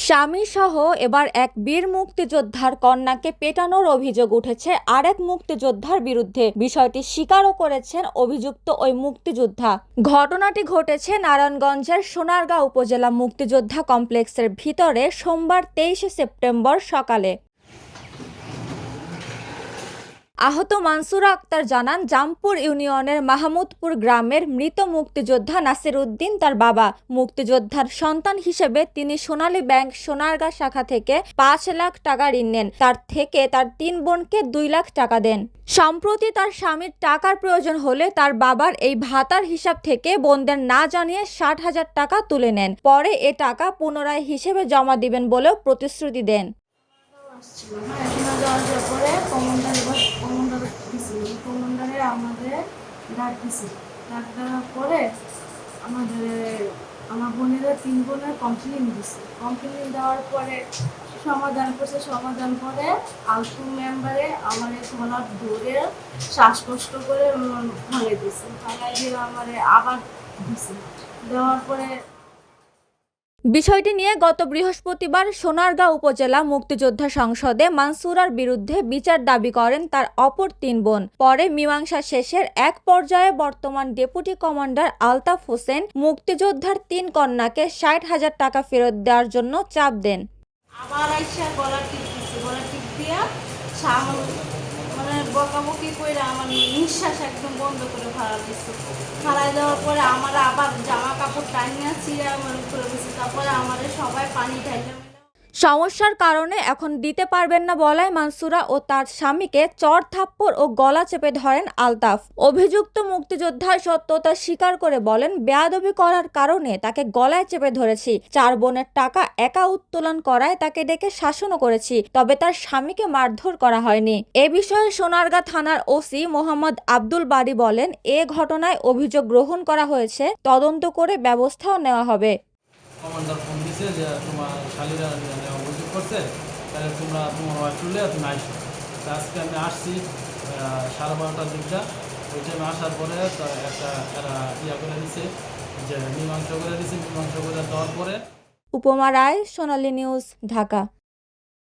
স্বামী সহ এবার এক বীর মুক্তিযোদ্ধার কন্যাকে পেটানোর অভিযোগ উঠেছে আরেক মুক্তিযোদ্ধার বিরুদ্ধে। বিষয়টি স্বীকারও করেছেন অভিযুক্ত ওই মুক্তিযোদ্ধা। ঘটনাটি ঘটেছে নারায়ণগঞ্জের সোনারগাঁও উপজেলা মুক্তিযোদ্ধা কমপ্লেক্সের ভিতরে সোমবার 23 সেপ্টেম্বর সকালে। আহত মানসুরা আক্তার জানান, জামপুর ইউনিয়নের মাহমুদপুর গ্রামের মৃত মুক্তিযোদ্ধা নাসির উদ্দিন তার বাবা। মুক্তিযোদ্ধার সন্তান হিসেবে তিনি সোনালী ব্যাংক সোনারগাঁ শাখা থেকে 5 লাখ টাকা ঋণ নেন। তার থেকে তার 3 বোনকে 2 লাখ টাকা দেন। সম্প্রতি তার স্বামীর টাকার প্রয়োজন হলে তার বাবার এই ভাতার হিসাব থেকে বোনদের না জানিয়ে 60,000 টাকা তুলে নেন। পরে এ টাকা পুনরায় হিসেবে জমা দিবেন বলেও প্রতিশ্রুতি দেন। কমান্ডারে আমাদের ডাক দিছে। ডাক দেওয়ার পরে আমার বোনেরা 3 বোনের কমপ্লেন দিছে। কমপ্লেন দেওয়ার পরে সমাধান করে আলতু মেম্বারে আমার গলার ধরে শ্বাসকষ্ট করে ফেলে দিছে। ফেলাই দিয়ে আমার আবার দিছে। দেওয়ার পরে বিষয়টি নিয়ে গত বৃহস্পতিবার সোনারগাঁও উপজেলা মুক্তিযোদ্ধা সংসদে মানসুরার বিরুদ্ধে বিচার দাবি করেন তার অপর 3 বোন। পরে মীমাংসা শেষের এক পর্যায়ে বর্তমান ডেপুটি কমান্ডার আলতাফ হোসেন মুক্তিযোদ্ধার 3 কন্যাকে 60,000 টাকা ফেরত দেওয়ার জন্য চাপ দেন। আবার আইসা গলা টিপ দিয়া বকাবকি করে আমার নিঃশ্বাস একদম বন্ধ করে ফালাই দেওয়ার পরে আমার আবার জামা কাপড় টানিয়া ছিঁড়ে আমার উপরে গেছে। তারপরে আমাদের সবাই পানি ঢাইলে সমস্যার কারণে এখন দিতে পারবেন না বলায় মানসুরা ও তার স্বামীকে চড় থাপ্পড় ও গলা চেপে ধরেন আলতাফ। অভিযুক্ত মুক্তিযোদ্ধা সত্যতা স্বীকার করে বলেন, বেয়াদবি করার কারণে তাকে গলায় চেপে ধরেছি। 4 বোনের টাকা একা উত্তোলন করায় তাকে ডেকে শাসনও করেছি, তবে তার স্বামীকে মারধর করা হয়নি। এ বিষয়ে সোনারগাঁ থানার ওসি মোহাম্মদ আব্দুল বারী বলেন, এ ঘটনায় অভিযোগ গ্রহণ করা হয়েছে, তদন্ত করে ব্যবস্থাও নেওয়া হবে। কমান্ডার ফোন দিছে যে তোমার শালীরা অভিযোগ করছে, তাহলে তোমার চলে তুমি আসো। আজকে আমি আসছি 12:30টার দিকটা। ওই টাইমে আসার পরে একটা এরা করে দিছে যে মীমাংসা করে দিছে। মীমাংসা করে দেওয়ার পরে উপমা রায়, সোনালী নিউজ, ঢাকা।